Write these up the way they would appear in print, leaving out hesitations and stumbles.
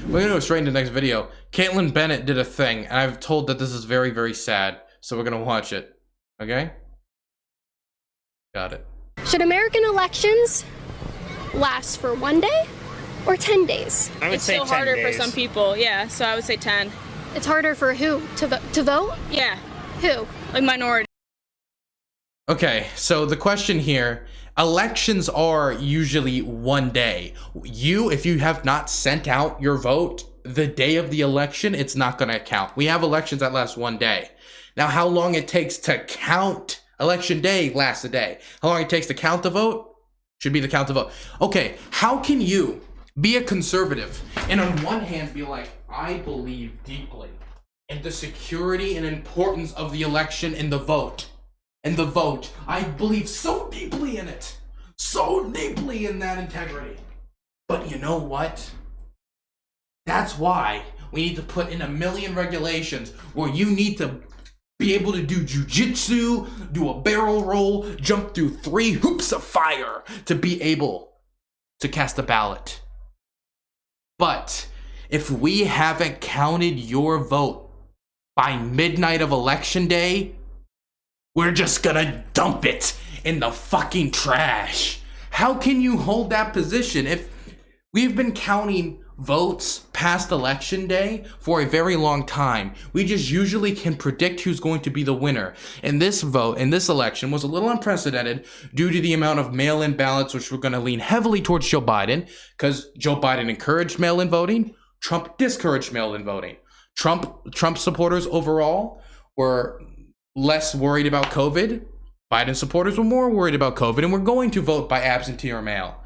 We're gonna go straight into the next video. Kaitlin Bennett did a thing, and I've told that this is very, very sad. So we're gonna watch it. Okay? Got it. Should American elections last for 1 day or 10 days? I would say 10 days. It's still harder for some people, yeah, so I would say 10. It's harder for who? To vote? Yeah. Who? Like minority. Okay, so the question here, elections are usually 1 day. If you have not sent out your vote the day of the election, it's not gonna count. We have elections that last 1 day. Now, how long it takes to count election day lasts a day. How long it takes to count the vote should be the count the vote. Okay, how can you be a conservative and on one hand be like, I believe deeply in the security and importance of the election and the vote. And the vote, I believe so deeply in it. So deeply in that integrity. But you know what? That's why we need to put in 1,000,000 regulations where you need to be able to do jujitsu, do a barrel roll, jump through 3 hoops of fire to be able to cast a ballot. But if we haven't counted your vote by midnight of election day, we're just gonna dump it in the fucking trash. How can you hold that position if we've been counting votes past election day for a very long time? We just usually can predict who's going to be the winner. And this vote in this election was a little unprecedented due to the amount of mail-in ballots, which were going to lean heavily towards Joe Biden, because Joe Biden encouraged mail-in voting. Trump discouraged mail-in voting. Trump supporters overall were less worried about COVID. Biden supporters were more worried about COVID and were going to vote by absentee or mail.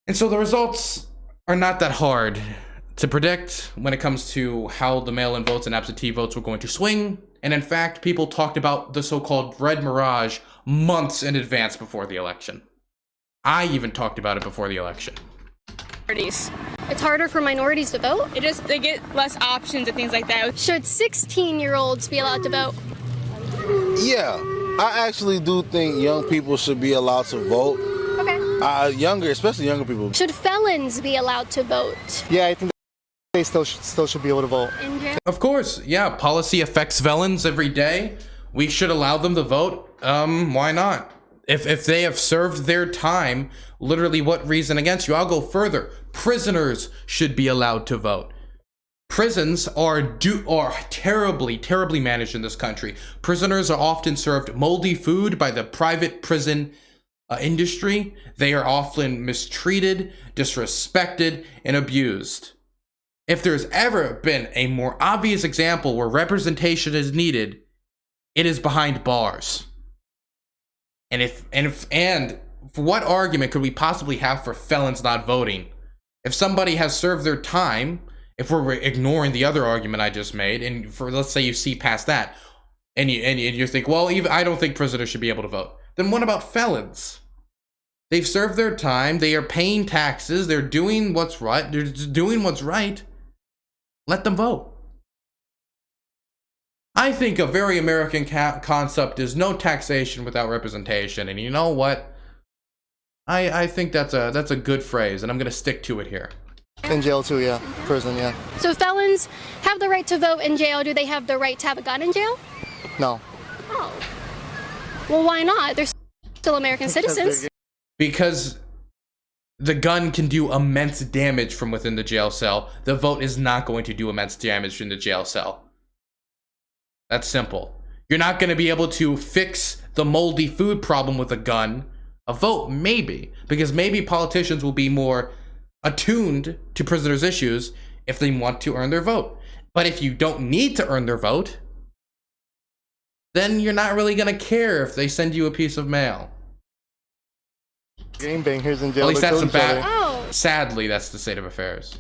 And so the results are not that hard to predict when it comes to how the mail-in votes and absentee votes were going to swing. And in fact, people talked about the so-called red mirage months in advance before the election. I even talked about it before the election. Minorities. It's harder for minorities to vote? They get less options and things like that. Should 16-year-olds be allowed to vote? Yeah, I actually do think young people should be allowed to vote. Okay. Especially younger people. Should felons be allowed to vote? Yeah, I think they still should be able to vote. In jail? Of course, yeah. Policy affects felons every day. We should allow them to vote. Why not? If they have served their time, literally what reason against you? I'll go further. Prisoners should be allowed to vote. Prisons are terribly, terribly managed in this country. Prisoners are often served moldy food by the private prison industry. They are often mistreated, disrespected, and abused. If there's ever been a more obvious example where representation is needed, it is behind bars. And what argument could we possibly have for felons not voting? If somebody has served their time, if we're ignoring the other argument I just made, and let's say you see past that, and you think, well, I don't think prisoners should be able to vote. Then what about felons? They've served their time. They are paying taxes. They're doing what's right. They're just doing what's right. Let them vote. I think a very American concept is no taxation without representation. And you know what? I think that's a good phrase, and I'm gonna stick to it here. In jail too, yeah. Prison, yeah. So felons have the right to vote in jail. Do they have the right to have a gun in jail? No. Oh. Well, why not? They're still American citizens. Because the gun can do immense damage from within the jail cell. The vote is not going to do immense damage in the jail cell. That's simple. You're not going to be able to fix the moldy food problem with a gun. A vote, maybe. Because maybe politicians will be more attuned to prisoners' issues if they want to earn their vote. But if you don't need to earn their vote, then you're not really going to care if they send you a piece of mail. Game bangers in jail. At least that's the bad. Oh. Sadly, that's the state of affairs.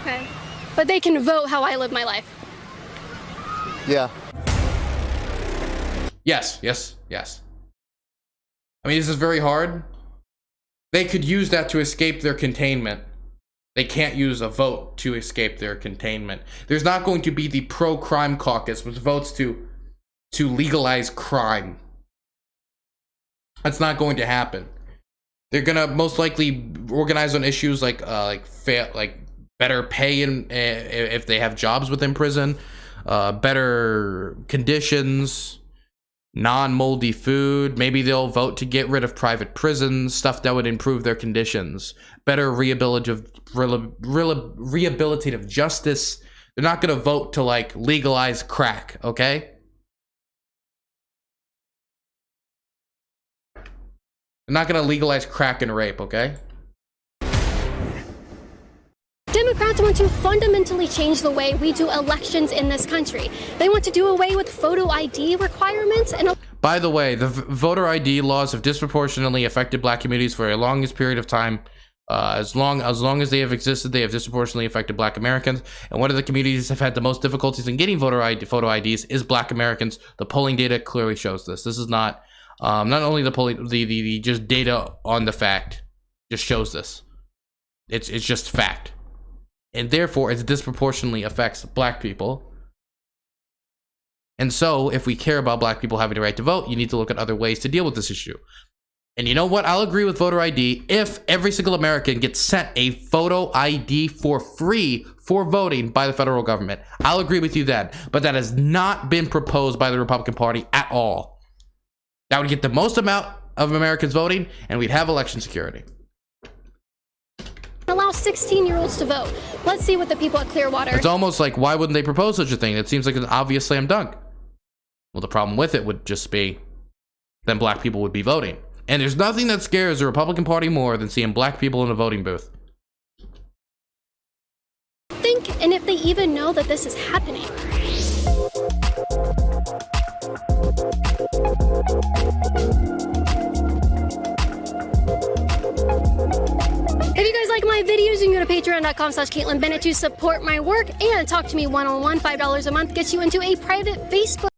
Okay. But they can vote how I live my life. Yeah. Yes. I mean, this is very hard. They could use that to escape their containment. They can't use a vote to escape their containment. There's not going to be the pro-crime caucus which votes to legalize crime. That's not going to happen. They're gonna most likely organize on issues like better pay if they have jobs within prison, better conditions, non-moldy food. Maybe they'll vote to get rid of private prisons, stuff that would improve their conditions, better rehabilitative justice. They're not going to vote to like legalize crack, okay? They're not going to legalize crack and rape, okay? Democrats want to fundamentally change the way we do elections in this country. They want to do away with photo ID requirements and... By the way, the voter ID laws have disproportionately affected black communities for the longest period of time. As long as they have existed, they have disproportionately affected black Americans. And one of the communities that have had the most difficulties in getting photo IDs is black Americans. The polling data clearly shows this. This is not only the polling, the just data on the fact just shows this. It's just fact. And therefore, it disproportionately affects black people. And so, if we care about black people having the right to vote, you need to look at other ways to deal with this issue. And you know what? I'll agree with voter ID if every single American gets sent a photo ID for free for voting by the federal government. I'll agree with you then. But that has not been proposed by the Republican Party at all. That would get the most amount of Americans voting, and we'd have election security. Allow 16-year-olds to vote. Let's see what the people at Clearwater... It's almost like, why wouldn't they propose such a thing? It seems like an obvious slam dunk. Well, the problem with it would just be then black people would be voting. And there's nothing that scares the Republican Party more than seeing black people in a voting booth. Think, and if they even know that this is happening. If you guys like my videos, you can go to patreon.com/Kaitlin Bennett to support my work and talk to me one-on-one. $5 a month gets you into a private Facebook.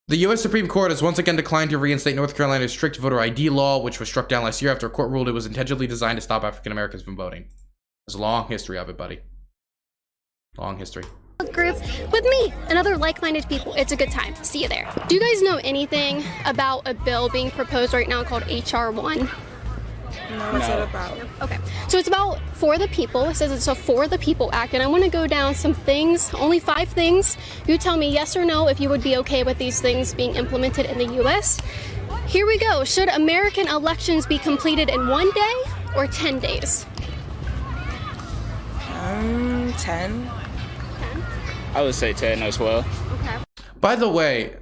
The U.S. Supreme Court has once again declined to reinstate North Carolina's strict voter ID law, which was struck down last year after a court ruled it was intentionally designed to stop African Americans from voting. There's a long history of it, buddy. Long history. Group with me and other like-minded people. It's a good time. See you there. Do you guys know anything about a bill being proposed right now called HR 1? No, what's it about? Okay, so it's about For the People. It says it's a For the People Act, and I want to go down some things, only 5 things. You tell me yes or no if you would be okay with these things being implemented in the U.S. Here we go. Should American elections be completed in 1 day or 10 days? 10. I would say 10 as well. Okay. By the way,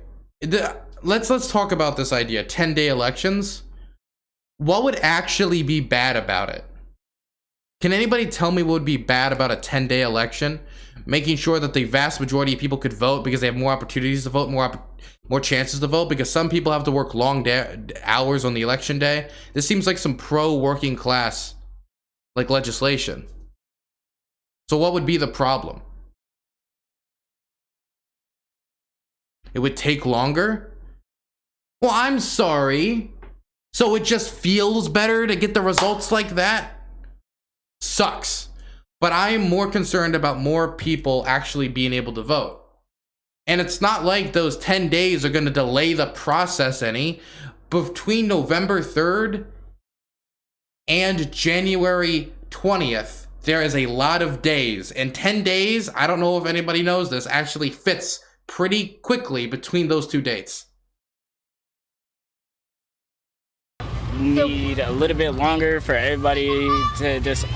let's talk about this idea, 10-day elections. What would actually be bad about it? Can anybody tell me what would be bad about a 10-day election? Making sure that the vast majority of people could vote because they have more opportunities to vote, more chances to vote, because some people have to work long hours on the election day. This seems like some pro-working class like legislation. So what would be the problem? It would take longer? Well, I'm sorry. So it just feels better to get the results like that? Sucks. But I am more concerned about more people actually being able to vote. And it's not like those 10 days are going to delay the process any. Between November 3rd and January 20th, there is a lot of days. And 10 days, I don't know if anybody knows this, actually fits pretty quickly between those two dates. Need a little bit longer for everybody to just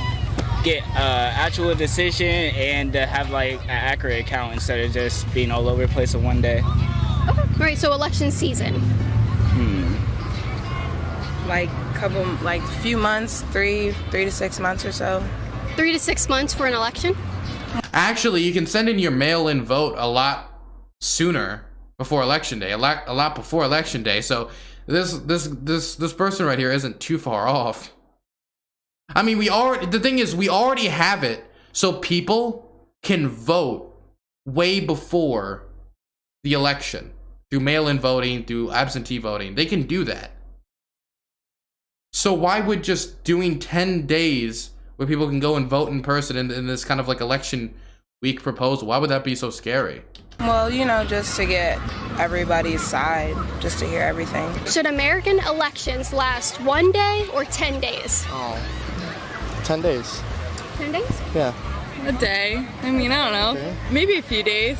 get actual decision and have like an accurate count instead of just being all over the place in 1 day. Okay. All right, so election season. Like few months, 3 to 6 months or so. 3 to 6 months for an election? Actually, you can send in your mail-in vote a lot sooner before election day, a lot before election day. So this person right here isn't too far off. I mean, the thing is, we already have it, so people can vote way before the election through mail-in voting, through absentee voting. They can do that. So why would just doing 10 days where people can go and vote in person in this kind of like election week proposal, why would that be so scary? Well, just to get everybody's side, just to hear everything. Should American elections last 1 day or 10 days? 10 days. 10 days? Yeah. A day. I mean, I don't know. Okay. Maybe a few days.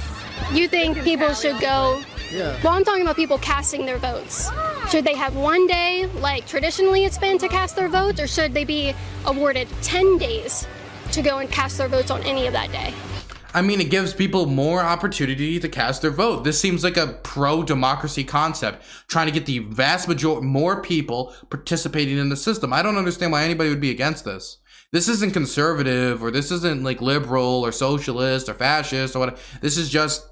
You think people should go? Yeah. Well, I'm talking about people casting their votes. Should they have one day, like traditionally it's been, to cast their votes, or should they be awarded 10 days to go and cast their votes on any of that day? I mean, it gives people more opportunity to cast their vote. This seems like a pro-democracy concept, trying to get the vast majority, more people participating in the system. I don't understand why anybody would be against this. This isn't conservative, or this isn't like liberal or socialist or fascist or whatever. This is just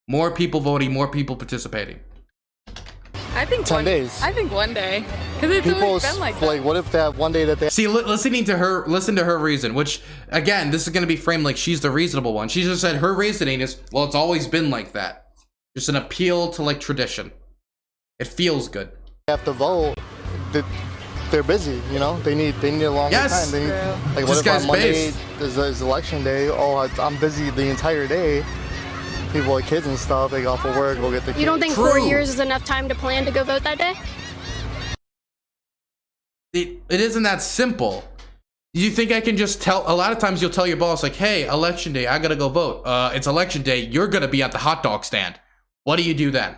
more people voting, more people participating. I think 10 days. I think one day. Because it's People, always been like that. like, what if they have one day that they See, listen to her reason, which, again, this is going to be framed like she's the reasonable one. She just said her reasoning is, well, it's always been like that. Just an appeal to, like, tradition. It feels good. have to vote, they're busy, you know? They need a longer Yes. time. They need, like, This what if guy's on Monday based. is election day? Oh, I'm busy the entire day. People with kids and stuff, they go off for work, go get the kids. You don't think True. 4 years is enough time to plan to go vote that day? It isn't that simple. You think I can just tell? A lot of times you'll tell your boss, like, hey, election day, I gotta go vote. It's election day, you're gonna be at the hot dog stand. What do you do then?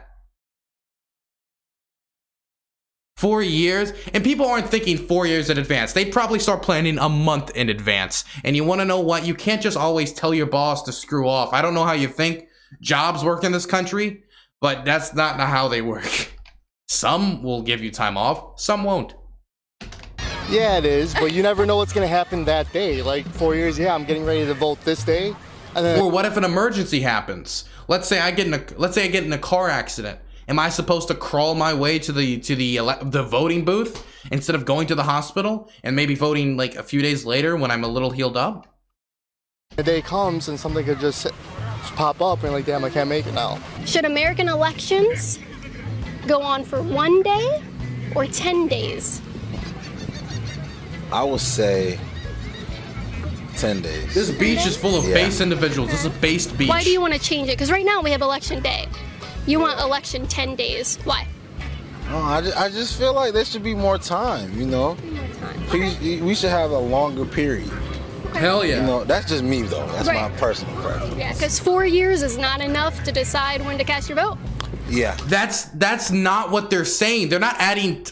4 years? And people aren't thinking 4 years in advance. They'd probably start planning a month in advance. And you wanna know what? You can't just always tell your boss to screw off. I don't know how you think jobs work in this country, but that's not how they work. Some will give you time off, some won't. Yeah, it is, but you never know what's gonna happen that day. Like 4 years, yeah, I'm getting ready to vote this day, and then Or what if an emergency happens? Let's say I get in a car accident. Am I supposed to crawl my way to the voting booth instead of going to the hospital and maybe voting like a few days later when I'm a little healed up? the day comes and something could just pop up, and like, damn, I can't make it now. Should American elections go on for 1 day or 10 days? I would say 10 days. This beach is full of Yeah. base individuals. This is a based beach. Why do you want to change it? Because right now we have election day. You want election 10 days. Why? No, I just feel like there should be more time, you know? We should have a longer period. Hell yeah. You know, that's just me though. That's my Right. personal preference. Yeah, because 4 years is not enough to decide when to cast your vote. Yeah. That's not what they're saying. They're not adding.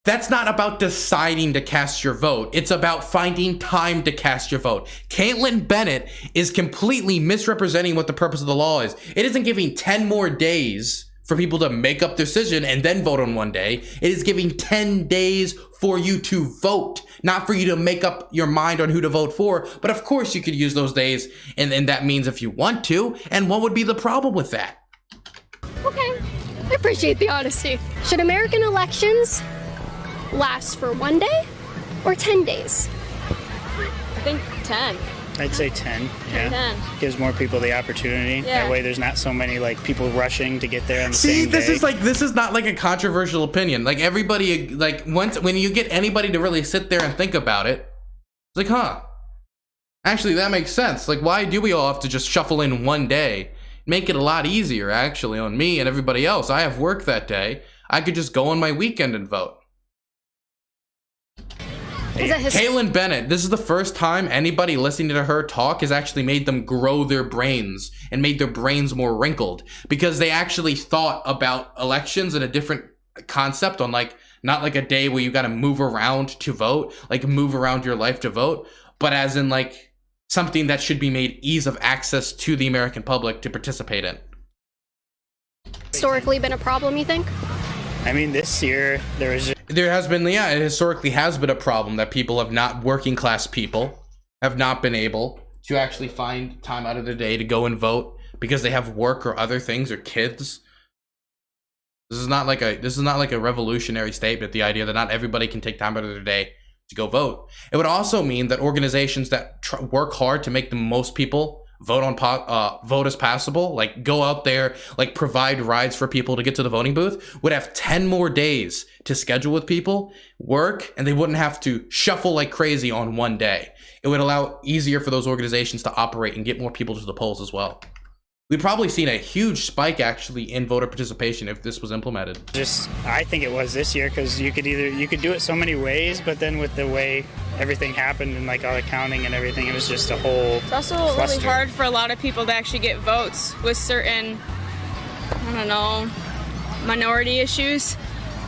That's not about deciding to cast your vote. It's about finding time to cast your vote. Kaitlin Bennett is completely misrepresenting what the purpose of the law is. It isn't giving 10 more days for people to make up their decision and then vote on one day. It is giving 10 days for you to vote, not for you to make up your mind on who to vote for. But of course you could use those days, and that means if you want to. And what would be the problem with that? Okay, I appreciate the honesty. Should American elections last for 1 day or 10 days? I think 10. I'd say 10. Yeah. 10. Gives more people the opportunity. Yeah. That way there's not so many like people rushing to get there on the See, same this day. is not like a controversial opinion. Like everybody, like when you get anybody to really sit there and think about it, it's like, huh? Actually, that makes sense. Like, why do we all have to just shuffle in 1 day? Make it a lot easier, actually, on me and everybody else. I have work that day. I could just go on my weekend and vote. Is that his- Kaitlin Bennett, this is the first time anybody listening to her talk has actually made them grow their brains and made their brains more wrinkled, because they actually thought about elections in a different concept, on like, not like a day where you got to move around to vote, like move around your life to vote, but as in like something that should be made ease of access to the American public to participate in. historically been a problem, you think? I mean, this year there was There has been, yeah, it historically has been a problem that people have not, working class people, have not been able to actually find time out of their day to go and vote because they have work or other things or kids. This is not like a revolutionary statement, the idea that not everybody can take time out of their day to go vote. It would also mean that organizations that work hard to make the most people vote as possible, like go out there, like provide rides for people to get to the voting booth, would have 10 more days to schedule with people, work, and they wouldn't have to shuffle like crazy on 1 day. It would allow easier for those organizations to operate and get more people to the polls as well. we'd probably seen a huge spike actually in voter participation if this was implemented. I think it was this year because you could do it so many ways, but then with the way everything happened and like all the counting and everything, it was just a whole It's also cluster. really hard for a lot of people to actually get votes with certain, I don't know, minority issues.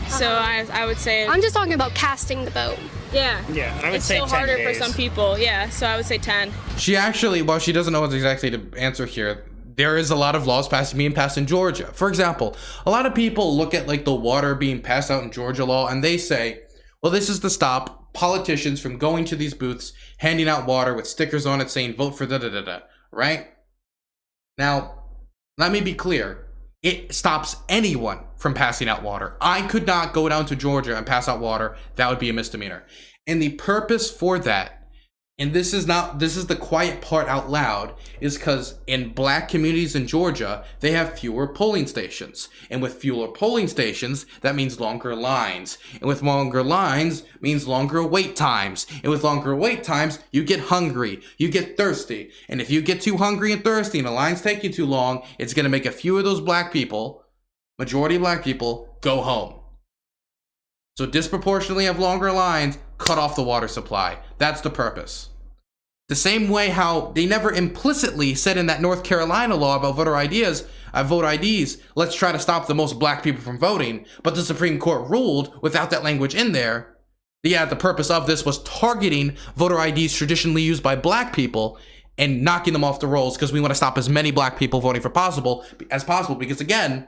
So I would say, I'm just talking about casting the vote. yeah, I would it's say still 10 harder days. for some people. Yeah, so I would say 10. She actually, well, she doesn't know what exactly to answer here. There is a lot of laws being passed in Georgia. For example, a lot of people look at like the water being passed out in Georgia law and they say, well, this is to stop politicians from going to these booths, handing out water with stickers on it saying vote for da-da-da-da, right? Now, let me be clear. It stops anyone from passing out water. I could not go down to Georgia and pass out water. That would be a misdemeanor. And the purpose for that, and this is the quiet part out loud, is because in black communities in Georgia, they have fewer polling stations. And with fewer polling stations, that means longer lines. And with longer lines, means longer wait times. And with longer wait times, you get hungry, you get thirsty. And if you get too hungry and thirsty and the lines take you too long, it's going to make a few of those black people, majority black people, go home. So disproportionately have longer lines, cut off the water supply. That's the purpose. The same way how they never implicitly said in that North Carolina law about voter IDs, let's try to stop the most black people from voting, but the Supreme Court ruled without that language in there. Yeah, the purpose of this was targeting voter IDs traditionally used by black people and knocking them off the rolls because we want to stop as many black people voting as possible because again,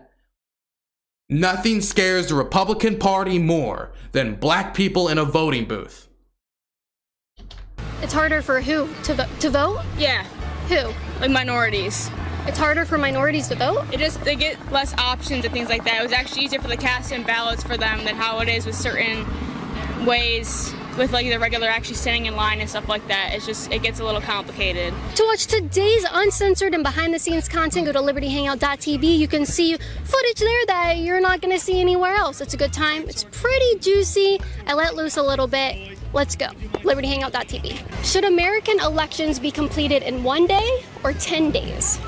nothing scares the Republican Party more than black people in a voting booth. It's harder for who to vote? Yeah, Who? like minorities. It's harder for minorities to vote? They get less options and things like that. It was actually easier for the cast-in ballots for them than how it is with certain ways with like the regular actually standing in line and stuff like that. It gets a little complicated. To watch today's uncensored and behind-the-scenes content, go to libertyhangout.tv. You can see footage there that you're not going to see anywhere else. It's a good time. It's pretty juicy. I let loose a little bit. Let's go. libertyhangout.tv. Should American elections be completed in 1 day or 10 days?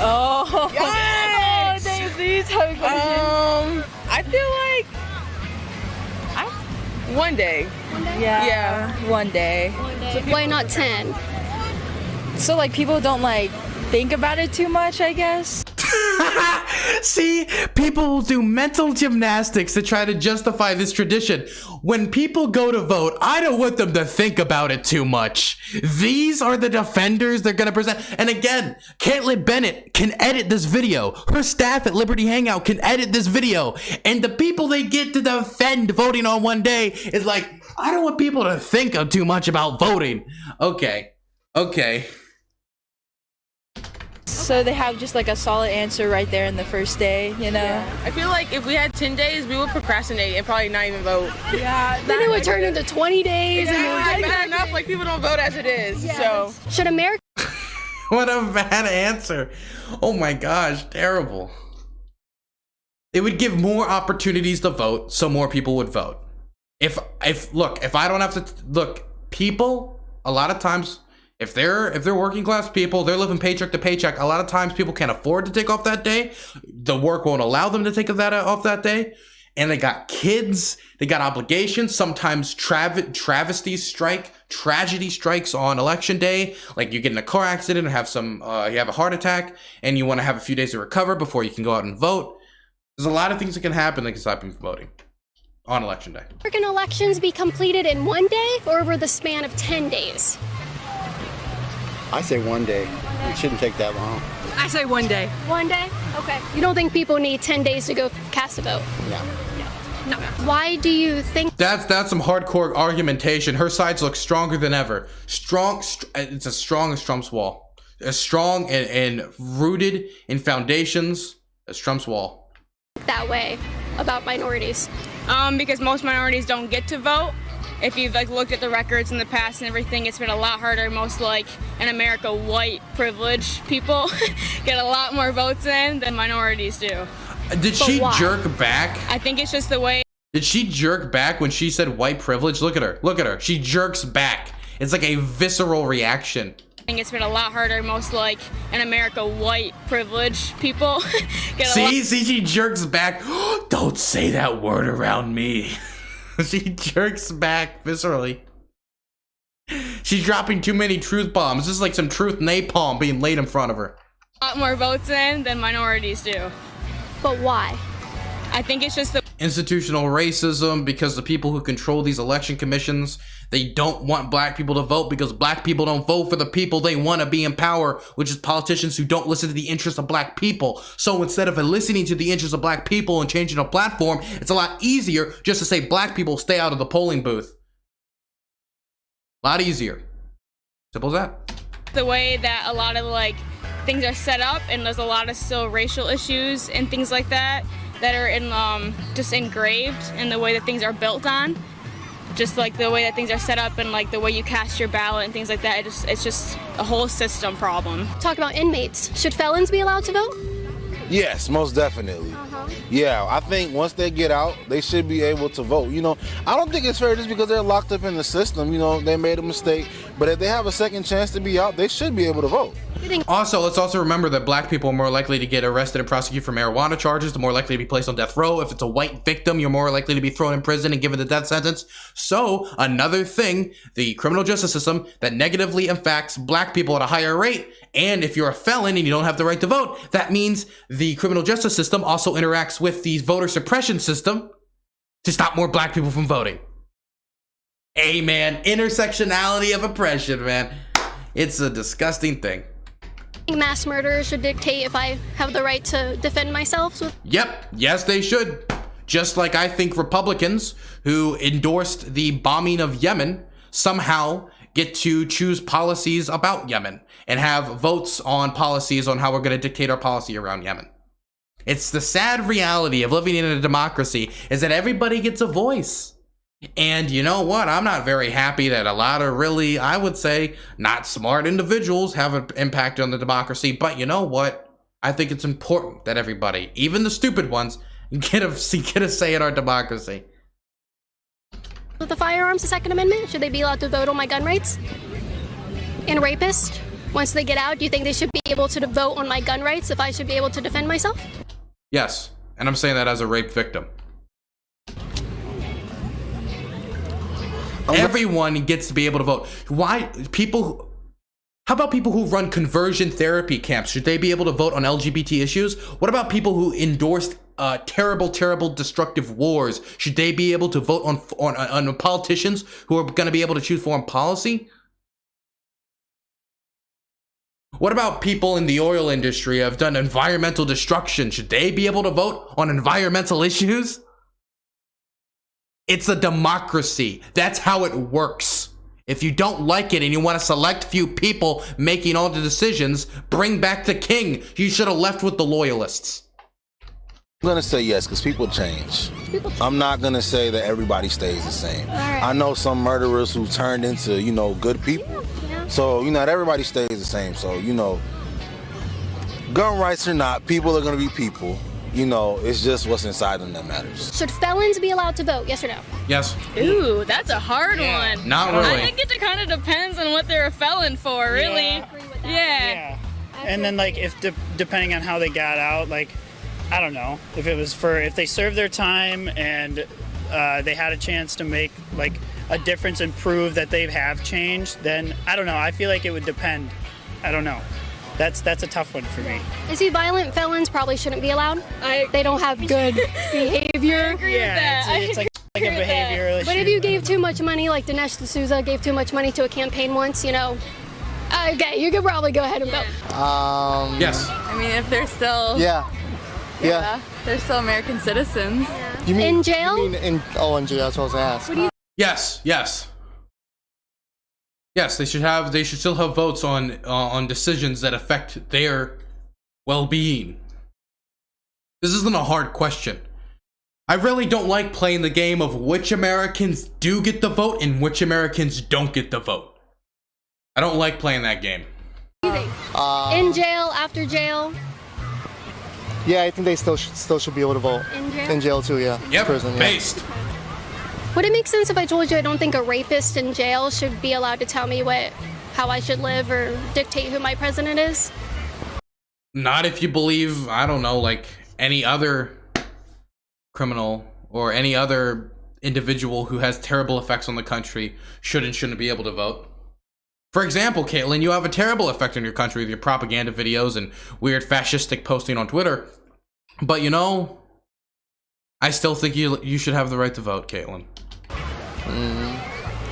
Oh, these type of questions. I feel like 1 day. Yeah, 1 day. Why not 10? So like people don't like think about it too much, I guess. See, people will do mental gymnastics to try to justify this tradition. When people go to vote, I don't want them to think about it too much. These are the defenders they're going to present. And again, Kaitlin Bennett can edit this video. Her staff at Liberty Hangout can edit this video. And the people they get to defend voting on 1 day is like, I don't want people to think of too much about voting. Okay. So they have just like a solid answer right there in the first day, you know? I feel like if we had 10 days, we would procrastinate and probably not even vote. Yeah. Then it would turn into 20 days. And It's bad enough, like people don't vote as it is. So should America What a bad answer. Oh my gosh, terrible. It would give more opportunities to vote, so more people would vote. If I don't have to look, people, a lot of times, if they're working class people, they're living paycheck to paycheck, a lot of times people can't afford to take off that day. The work won't allow them to take off that day. And they got kids, they got obligations. Sometimes tragedy strikes on election day. Like you get in a car accident or you have a heart attack and you want to have a few days to recover before you can go out and vote. There's a lot of things that can happen that can stop you from voting on election day. American elections be completed in 1 day or over the span of 10 days? I say 1 day. It shouldn't take that long. I say 1 day. 1 day? Okay. You don't think people need 10 days to go cast a vote? Yeah. No. Why do you think That's some hardcore argumentation. Her sides look stronger than ever. It's as strong as Trump's wall. As strong and rooted in foundations as Trump's wall. that way about minorities? Because most minorities don't get to vote. If you've looked at the records in the past and everything, it's been a lot harder. Most in America, white privileged people get a lot more votes in than minorities do. Did she jerk back? I think it's just the way. Did she jerk back when she said white privilege? Look at her. She jerks back. It's like a visceral reaction. It's been a lot harder. Most like in America, white privileged people get a lot. See, she jerks back. Don't say that word around me. She jerks back viscerally. She's dropping too many truth bombs. This is like some truth napalm being laid in front of her. A lot more votes in than minorities do. But why? I think it's just the Institutional racism, because the people who control these election commissions, they don't want black people to vote because black people don't vote for the people they want to be in power, which is politicians who don't listen to the interests of black people. So instead of listening to the interests of black people and changing a platform, it's a lot easier just to say black people stay out of the polling booth. A lot easier. Simple as that. the way that a lot of like things are set up, and there's a lot of still racial issues and things like that that are in just engraved in the way that things are built on, just like the way that things are set up and like the way you cast your ballot and things like that. It's just a whole system problem. Talk about inmates. Should felons be allowed to vote? Yes, most definitely. Yeah, I think once they get out, they should be able to vote. You know, I don't think it's fair just because they're locked up in the system. You know, they made a mistake. But if they have a second chance to be out, they should be able to vote. Also, let's also remember that black people are more likely to get arrested and prosecuted for marijuana charges. They're more likely to be placed on death row. If it's a white victim, you're more likely to be thrown in prison and given the death sentence. So, another thing, the criminal justice system that negatively impacts black people at a higher rate. And if you're a felon and you don't have the right to vote, that means the criminal justice system also interacts with the voter suppression system to stop more black people from voting. Hey, man, intersectionality of oppression, man. It's a disgusting thing. Mass murderers should dictate if I have the right to defend myself. Yep, yes, they should. Just like I think Republicans who endorsed the bombing of Yemen somehow get to choose policies about Yemen and have votes on policies on how we're going to dictate our policy around Yemen. It's the sad reality of living in a democracy is that everybody gets a voice. And you know what? I'm not very happy that a lot of really, I would say, not smart individuals have an impact on the democracy. But you know what? I think it's important that everybody, even the stupid ones, get a say in our democracy. With the firearms, the Second Amendment, should they be allowed to vote on my gun rights? And rapists, once they get out, do you think they should be able to vote on my gun rights if I should be able to defend myself? Yes, and I'm saying that as a rape victim. Everyone gets to be able to vote. Why people? How about people who run conversion therapy camps? Should they be able to vote on LGBT issues? What about people who endorsed terrible, destructive wars? Should they be able to vote on politicians who are going to be able to choose foreign policy? What about people in the oil industry who have done environmental destruction? Should they be able to vote on environmental issues? It's a democracy. That's how it works. If you don't like it and you want to select few people making all the decisions, bring back the king. You should have left with the loyalists. I'm going to say yes, because people change. I'm not going to say that everybody stays the same. I know some murderers who turned into, good people. So, not everybody stays the same. So, gun rights or not, people are going to be people. It's just what's inside them that matters. Should felons be allowed to vote, yes or no? Yes. Ooh, that's a hard one. Not really. I think it kind of depends on what they're a felon for, really. Yeah. And then, if depending on how they got out, I don't know, if they served their time and they had a chance to make a difference and prove that they have changed, then I don't know. I feel like it would depend. I don't know. That's a tough one for me. I see violent felons probably shouldn't be allowed. They don't have good behavior. I agree with that. It's like a behavioral issue. But if you gave too much money, like Dinesh D'Souza gave too much money to a campaign once, okay, you could probably go ahead and vote. Yes. I mean, if they're still... Yeah. They're still American citizens. You mean in jail? You mean in jail, that's what I was asking. Yes. Yes, they should still have votes on decisions that affect their well-being. This isn't a hard question. I really don't like playing the game of which Americans do get the vote and which Americans don't get the vote. I don't like playing that game. In jail, after jail? Yeah, I think they still should be able to vote. In jail? In jail too, yeah. Yep, Prison, yeah. based. Would it make sense if I told you I don't think a rapist in jail should be allowed to tell me what how I should live or dictate who my president is? Not if you believe, I don't know, like any other criminal or any other individual who has terrible effects on the country shouldn't be able to vote. For example, Kaitlin, you have a terrible effect on your country with your propaganda videos and weird fascistic posting on Twitter. But you know, I still think you should have the right to vote, Kaitlin.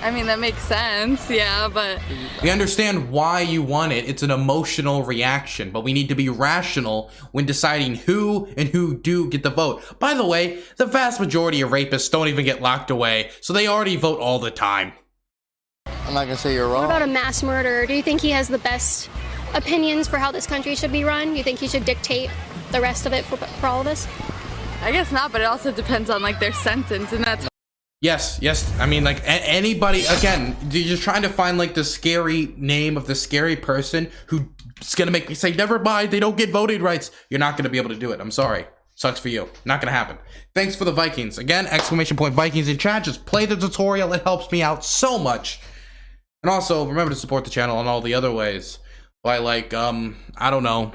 I mean, that makes sense, yeah, but... We understand why you want it. It's an emotional reaction, but we need to be rational when deciding who and who do get the vote. By the way, the vast majority of rapists don't even get locked away, so they already vote all the time. I'm not gonna say you're wrong. What about a mass murderer? Do you think he has the best opinions for how this country should be run? You think he should dictate the rest of it for all of us? I guess not, but it also depends on, like, their sentence, and that's... Yes. I mean, like, anybody, again, you're trying to find, like, the scary name of the scary person who's gonna make me say, never mind, they don't get voting rights. You're not gonna be able to do it. I'm sorry. Sucks for you. Not gonna happen. Thanks for the Vikings. Again, !Vikings in chat. Just play the tutorial. It helps me out so much. And also, remember to support the channel in all the other ways. By, like, I don't know,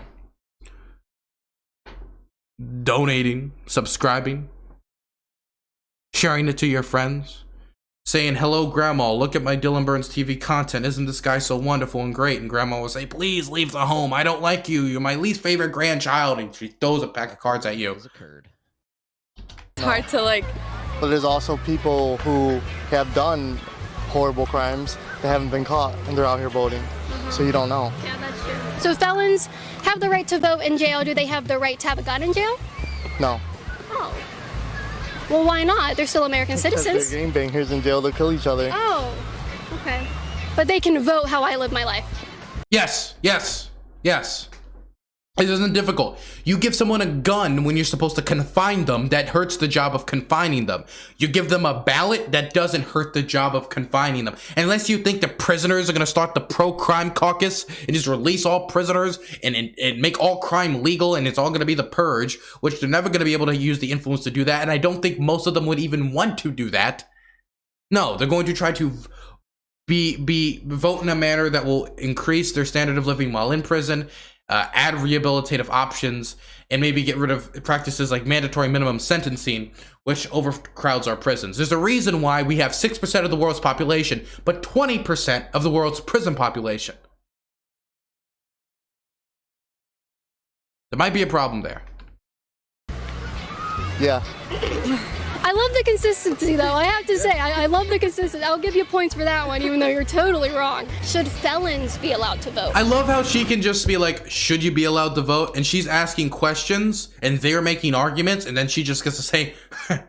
donating, subscribing, sharing it to your friends, saying, hello, Grandma, look at my Dylan Burns TV content. Isn't this guy so wonderful and great? And Grandma will say, please leave the home. I don't like you. You're my least favorite grandchild. And she throws a pack of cards at you. It's hard to, like... But there's also people who have done horrible crimes that haven't been caught, and they're out here voting. So you don't know. Yeah, that's true. So felons have the right to vote in jail. Do they have the right to have a gun in jail? No. Oh. Well, why not? They're still American citizens. They're gangbangers in jail. They'll kill each other. Oh, okay. But they can vote how I live my life. Yes. It isn't difficult. You give someone a gun when you're supposed to confine them, that hurts the job of confining them. You give them a ballot, that doesn't hurt the job of confining them. Unless you think the prisoners are going to start the pro-crime caucus and just release all prisoners and make all crime legal and it's all going to be the purge, which they're never going to be able to use the influence to do that. And I don't think most of them would even want to do that. No, they're going to try to vote in a manner that will increase their standard of living while in prison, add rehabilitative options, and maybe get rid of practices like mandatory minimum sentencing, which overcrowds our prisons. There's a reason why we have 6% of the world's population, but 20% of the world's prison population. There might be a problem there. Yeah. I love the consistency, though. I have to say, I love the consistency. I'll give you points for that one, even though you're totally wrong. Should felons be allowed to vote? I love how she can just be like, should you be allowed to vote? And she's asking questions, and they're making arguments, and then she just gets to say,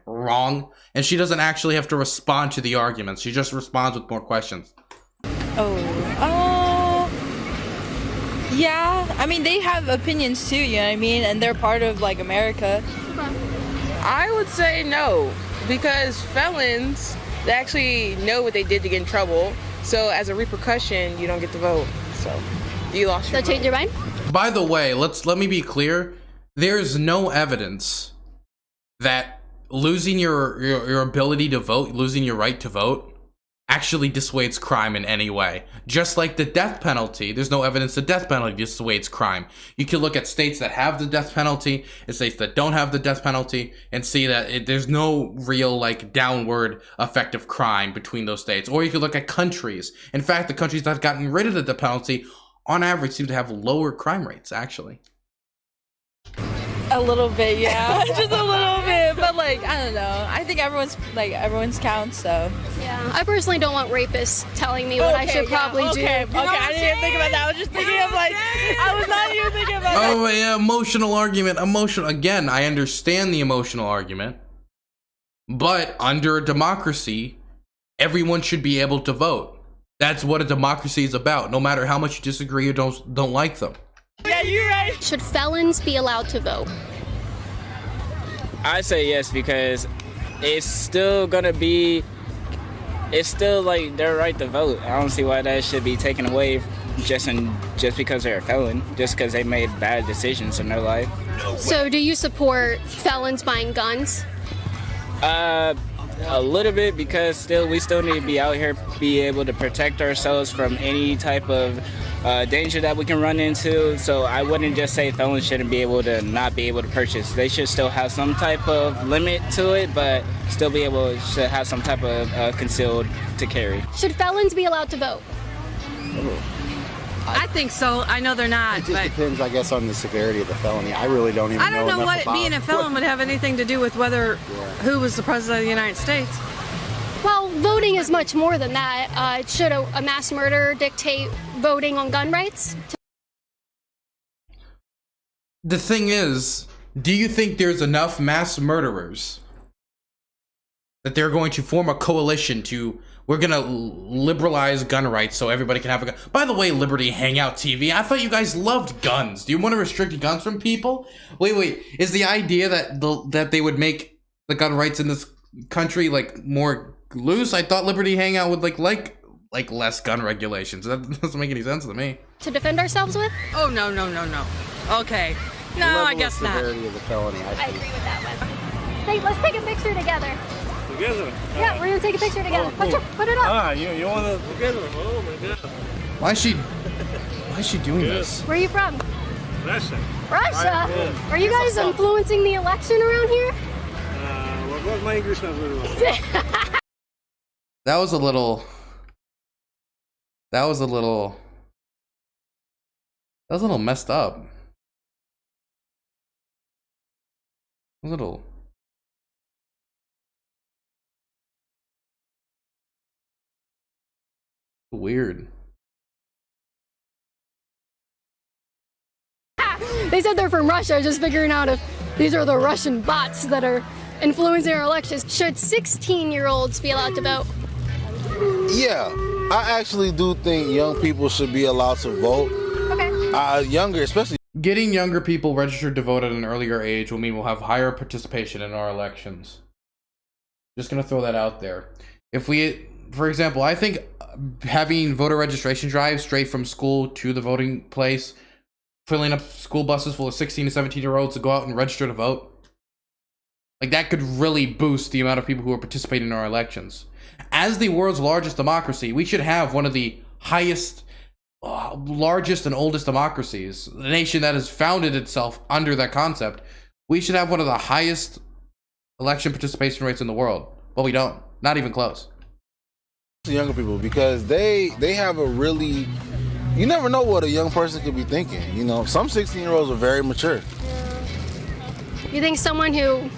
wrong. And she doesn't actually have to respond to the arguments. She just responds with more questions. Yeah. I mean, they have opinions too, you know what I mean? And they're part of, like, America. I would say no, because felons, they actually know what they did to get in trouble. So as a repercussion, you don't get to vote. So you lost your vote. Change your mind? By the way, let me be clear. There's no evidence that losing your ability to vote, losing your right to vote, actually dissuades crime in any way. Just like the death penalty, there's no evidence the death penalty dissuades crime. You can look at states that have the death penalty and states that don't have the death penalty and see that there's no real, like, downward effect of crime between those states. Or you could look at countries. In fact, the countries that have gotten rid of the death penalty on average seem to have lower crime rates, actually. A little bit, yeah. Just a little bit, but, like, I don't know. I think everyone's counts, so. Yeah, I personally don't want rapists telling me what I should probably do. Okay, I didn't even think about that. I was just thinking of, like, I was not even thinking about that. Oh, yeah, emotional argument. Again, I understand the emotional argument. But under a democracy, everyone should be able to vote. That's what a democracy is about, no matter how much you disagree or don't like them. Yeah, you're right. Should felons be allowed to vote? I say yes, because it's still like their right to vote. I don't see why that should be taken away just because they're a felon, just because they made bad decisions in their life. So do you support felons buying guns? a little bit, because we still need to be out here, be able to protect ourselves from any type of danger that we can run into. So I wouldn't just say felons shouldn't be able to not be able to purchase. They should still have some type of limit to it, but still be able to have some type of concealed to carry. Should felons be allowed to vote? I think so. I know they're not. It just depends, I guess, on the severity of the felony. I really don't even know. I don't know what about being a felon would have anything to do with whether who was the president of the United States. Well, voting is much more than that. Should a mass murderer dictate voting on gun rights? The thing is, do you think there's enough mass murderers that they're going to form a coalition to, we're gonna liberalize gun rights so everybody can have a gun? By the way, Liberty Hangout TV, I thought you guys loved guns. Do you want to restrict guns from people? Wait, is the idea that they would make the gun rights in this country like more loose? I thought Liberty Hangout would like less gun regulations. That doesn't make any sense to me. To defend ourselves with? Oh, no. Okay. No, I guess not. The severity of the felony, I agree with that one. Hey, let's take a picture together. Together? Yeah, we're gonna take a picture together. Oh, cool. Put it up. You want to together? Oh my God. Why is she doing this? Where are you from? Russia. Russia? Are you guys influencing the election around here? Well, my English not very well. That was a little messed up. A little. Weird. They said they're from Russia, just figuring out if these are the Russian bots that are influencing our elections. Should 16-year-olds be allowed to vote? Yeah, I actually do think young people should be allowed to vote. Okay. Younger, especially. Getting younger people registered to vote at an earlier age will mean we'll have higher participation in our elections. Just gonna throw that out there. If we, for example, I think having voter registration drives straight from school to the voting place, filling up school buses full of 16 to 17-year-olds to go out and register to vote, like that could really boost the amount of people who are participating in our elections. As the world's largest democracy, we should have one of the highest, largest and oldest democracies, the nation that has founded itself under that concept. We should have one of the highest election participation rates in the world, but we don't. Not even close. Younger people, because they have a really, you never know what a young person could be thinking. You know, some 16-year-olds are very mature. You think someone who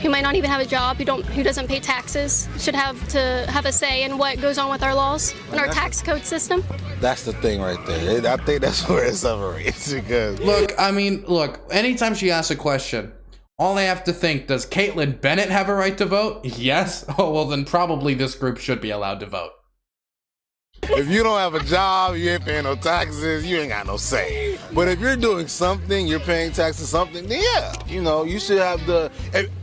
might not even have a job, who doesn't pay taxes, should have to have a say in what goes on with our laws and our tax code system? That's the thing right there. I think that's where it separates. Because look, anytime she asks a question, all I have to think, does Kaitlin Bennett have a right to vote? Yes. Oh, well, then probably this group should be allowed to vote. If you don't have a job, you ain't paying no taxes, you ain't got no say. But if you're doing something, you're paying taxes something, then yeah, you know, you should have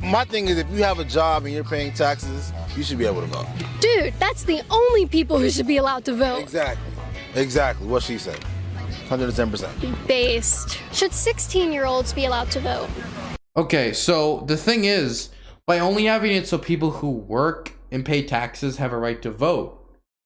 my thing is, if you have a job and you're paying taxes, you should be able to vote. Dude, that's the only people who should be allowed to vote. Exactly what she said. 110%. Based. Should 16-year-olds be allowed to vote? Okay, so the thing is, by only having it so people who work and pay taxes have a right to vote,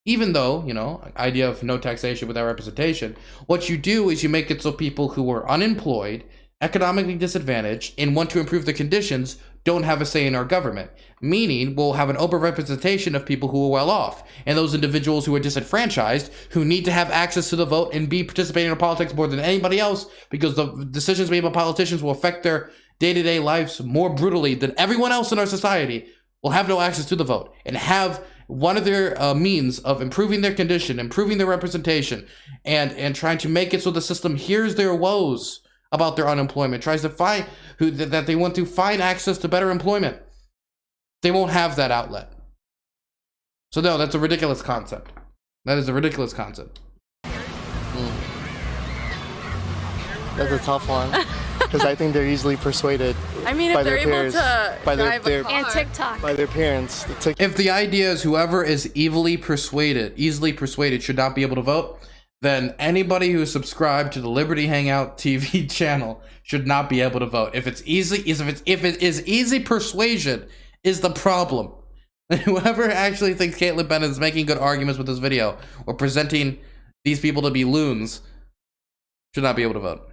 even though, you know, idea of no taxation without representation, what you do is you make it so people who are unemployed, economically disadvantaged, and want to improve their conditions don't have a say in our government. Meaning, we'll have an overrepresentation of people who are well off, and those individuals who are disenfranchised, who need to have access to the vote and be participating in politics more than anybody else, because the decisions made by politicians will affect their day-to-day lives more brutally than everyone else in our society, will have no access to the vote and have one of their means of improving their condition, improving their representation, and trying to make it so the system hears their woes about their unemployment, tries to find that they want to find access to better employment. They won't have that outlet. So no, that's a ridiculous concept. That is a ridiculous concept. That's a tough one. Because I think they're easily persuaded. I mean, if they're able to drive a car. And TikTok. By their parents. If the idea is whoever is easily persuaded should not be able to vote, then anybody who is subscribed to the Liberty Hangout TV channel should not be able to vote. If it is easy persuasion is the problem. And whoever actually thinks Kaitlin Bennett is making good arguments with this video or presenting these people to be loons should not be able to vote.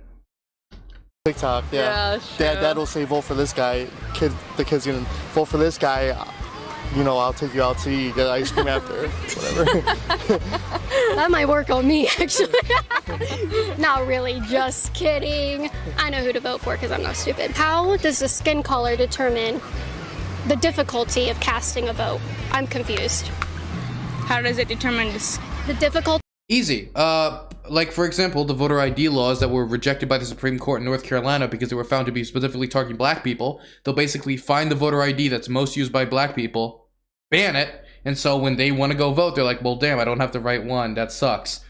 TikTok, yeah. Dad will say vote for this guy. The kid's gonna vote for this guy. You know, I'll take you out to eat, get ice cream after. Whatever. That might work on me, actually. Not really, just kidding. I know who to vote for because I'm not stupid. How does the skin color determine the difficulty of casting a vote? I'm confused. How does it determine the difficulty? Easy. Like, for example, the voter ID laws that were rejected by the Supreme Court in North Carolina because they were found to be specifically targeting black people. They'll basically find the voter ID that's most used by black people, ban it, and so when they want to go vote, they're like, well, damn, I don't have the right one. That sucks.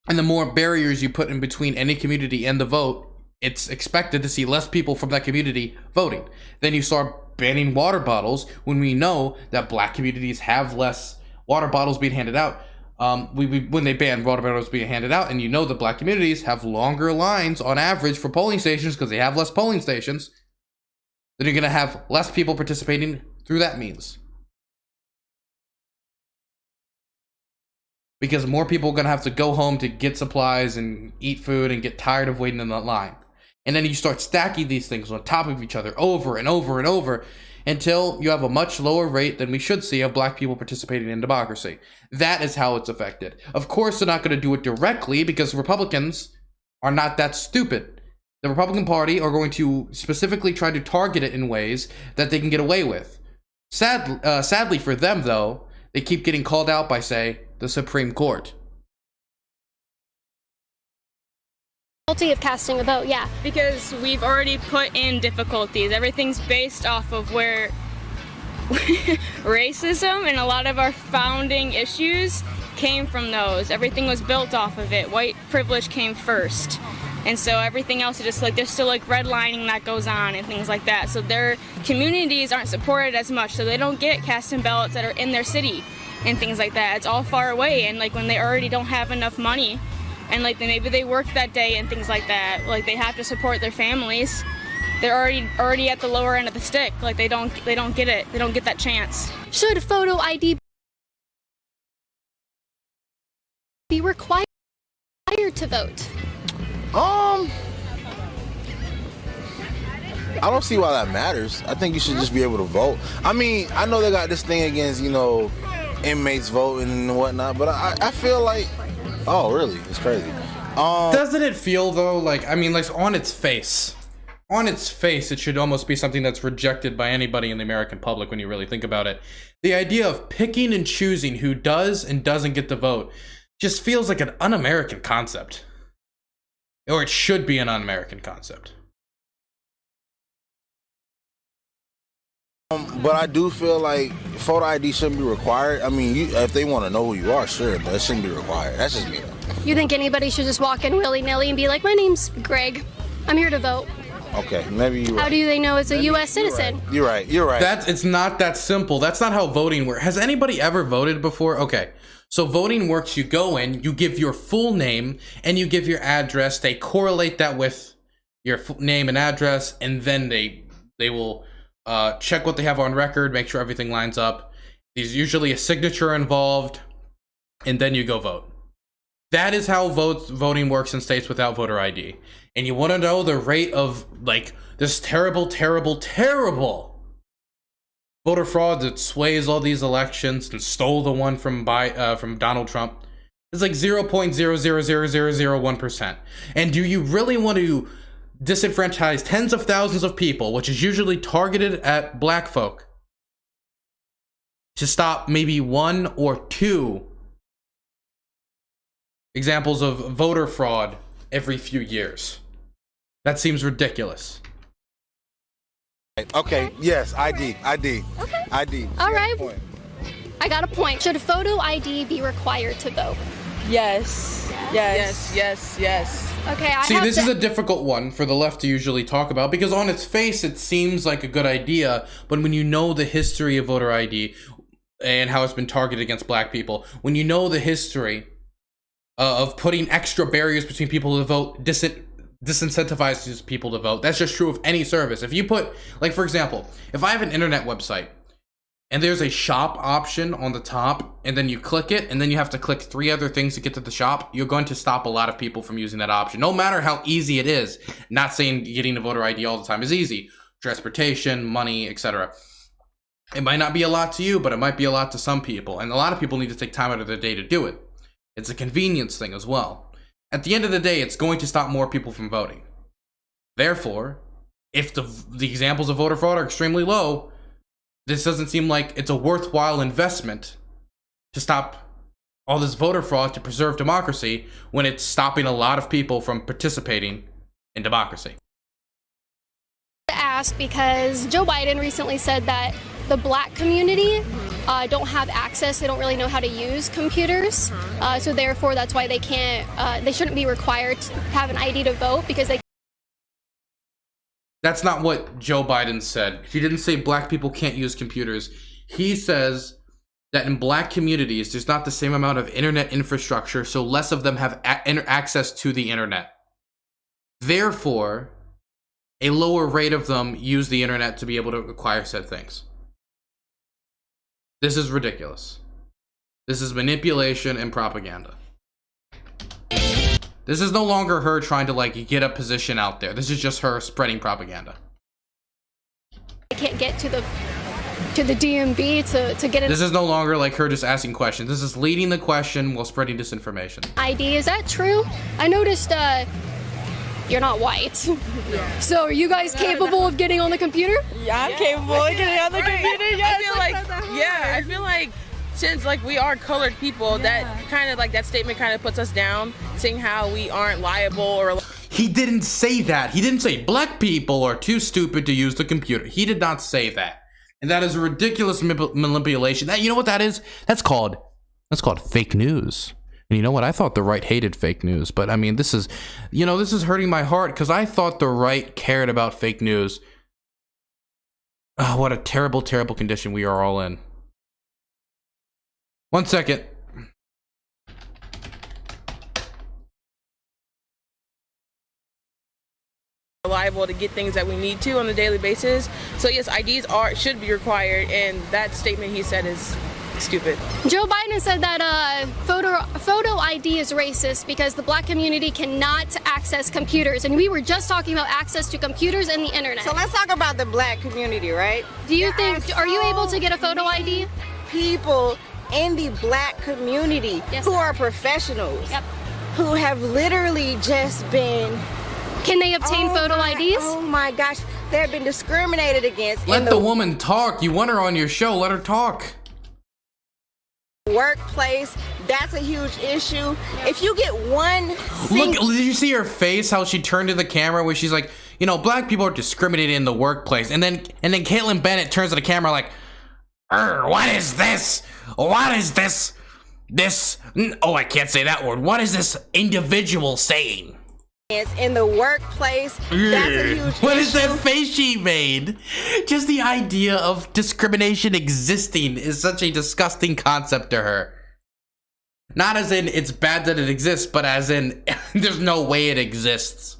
And the more barriers you put in between any community and the vote, it's expected to see less people from that community voting. Then you start banning water bottles when we know that black communities have less water bottles being handed out. When they ban water bottles being handed out, and you know the black communities have longer lines on average for polling stations because they have less polling stations, then you're going to have less people participating through that means. Because more people are going to have to go home to get supplies and eat food and get tired of waiting in that line. And then you start stacking these things on top of each other over and over and over until you have a much lower rate than we should see of black people participating in democracy. That is how it's affected. Of course, they're not going to do it directly because Republicans are not that stupid. The Republican Party are going to specifically try to target it in ways that they can get away with. Sadly for them, though, they keep getting called out by, say, the Supreme Court. Of casting a vote, yeah. Because we've already put in difficulties. Everything's based off of where racism and a lot of our founding issues came from those. Everything was built off of it. White privilege came first. And so everything else is just like, there's still like redlining that goes on and things like that. So their communities aren't supported as much, so they don't get casting ballots that are in their city and things like that. It's all far away, and like when they already don't have enough money and like maybe they work that day and things like that, like they have to support their families, they're already at the lower end of the stick. Like they don't get it. They don't get that chance. Should photo ID be required to vote? I don't see why that matters. I think you should just be able to vote. I mean, I know they got this thing against, you know, inmates voting and whatnot, but I feel like, oh, really? It's crazy. Doesn't it feel, though, like, I mean, like, on its face, it should almost be something that's rejected by anybody in the American public when you really think about it. The idea of picking and choosing who does and doesn't get to vote just feels like an un-American concept. Or it should be an un-American concept. But I do feel like photo ID shouldn't be required. I mean, if they want to know who you are, sure, but it shouldn't be required. That's just me. You think anybody should just walk in willy-nilly and be like, my name's Greg, I'm here to vote? Okay, maybe you're right. How do they know it's a U.S. citizen? You're right. It's not that simple. That's not how voting works. Has anybody ever voted before? Okay, so voting works, you go in, you give your full name, and you give your address. They correlate that with your name and address, and then they will check what they have on record, make sure everything lines up. There's usually a signature involved, and then you go vote. That is how voting works in states without voter ID. And you want to know the rate of, like, this terrible voter fraud that sways all these elections and stole the one from Donald Trump? It's like 0.00001%. And do you really want to disenfranchise tens of thousands of people, which is usually targeted at black folk, to stop maybe one or two examples of voter fraud every few years? That seems ridiculous. Okay, yes, ID. Okay. ID. All right. I got a point. Should photo ID be required to vote? Yes. Okay, See, this is a difficult one for the left to usually talk about because on its face, it seems like a good idea. But when you know the history of voter ID and how it's been targeted against black people, when you know the history of putting extra barriers between people to vote, disincentivizes people to vote. That's just true of any service. If you put, like, for example, if I have an internet website and there's a shop option on the top, and then you click it, and then you have to click 3 other things to get to the shop, you're going to stop a lot of people from using that option, no matter how easy it is. Not saying getting a voter ID all the time is easy. Transportation, money, etc. It might not be a lot to you, but it might be a lot to some people, and a lot of people need to take time out of their day to do it. It's a convenience thing as well. At the end of the day, it's going to stop more people from voting. Therefore, if the examples of voter fraud are extremely low, this doesn't seem like it's a worthwhile investment to stop all this voter fraud to preserve democracy when it's stopping a lot of people from participating in democracy. Ask because Joe Biden recently said that the black community don't have access. They don't really know how to use computers. So therefore, that's why they can't. They shouldn't be required to have an ID to vote because they. That's not what Joe Biden said. He didn't say black people can't use computers. He says that in black communities, there's not the same amount of internet infrastructure, so less of them have access to the internet. Therefore, a lower rate of them use the internet to be able to acquire said things. This is ridiculous. This is manipulation and propaganda. This is no longer her trying to like get a position out there. This is just her spreading propaganda. I can't get to the DMV to get an This is no longer like her just asking questions. This is leading the question while spreading disinformation. ID. Is that true? I noticed you're not white. Yeah. So are you guys capable of getting on the computer? Yeah, I'm capable of getting on the computer. Yeah, I feel like since like we are colored people, that kind of like that statement kind of puts us down, saying how we aren't liable or. He didn't say that. He didn't say black people are too stupid to use the computer. He did not say that, and that is a ridiculous manipulation. That, you know what that is? That's called fake news. And you know what? I thought the right hated fake news, but I mean, this is hurting my heart because I thought the right cared about fake news. Oh, what a terrible, terrible condition we are all in. 1 second. Reliable to get things that we need to on a daily basis. So yes, IDs should be required, and that statement he said is stupid. Joe Biden said that photo ID is racist because the black community cannot access computers, and we were just talking about access to computers and the internet. So let's talk about the black community, right? Do you think, are you able to get a photo ID? People in the black community who are professionals, who have literally just been. Can they obtain photo IDs? Oh my gosh, they have been discriminated against. Let the woman talk. You want her on your show, let her talk. Workplace, that's a huge issue. If you get one Look, did you see her face, how she turned to the camera where she's like, you know, black people are discriminated in the workplace, and then Kaitlin Bennett turns to the camera like, what is this? What is this? Oh, I can't say that word. What is this individual saying? In the workplace, that's a huge What issue. is that face she made? Just the idea of discrimination existing is such a disgusting concept to her. Not as in it's bad that it exists, but as in there's no way it exists.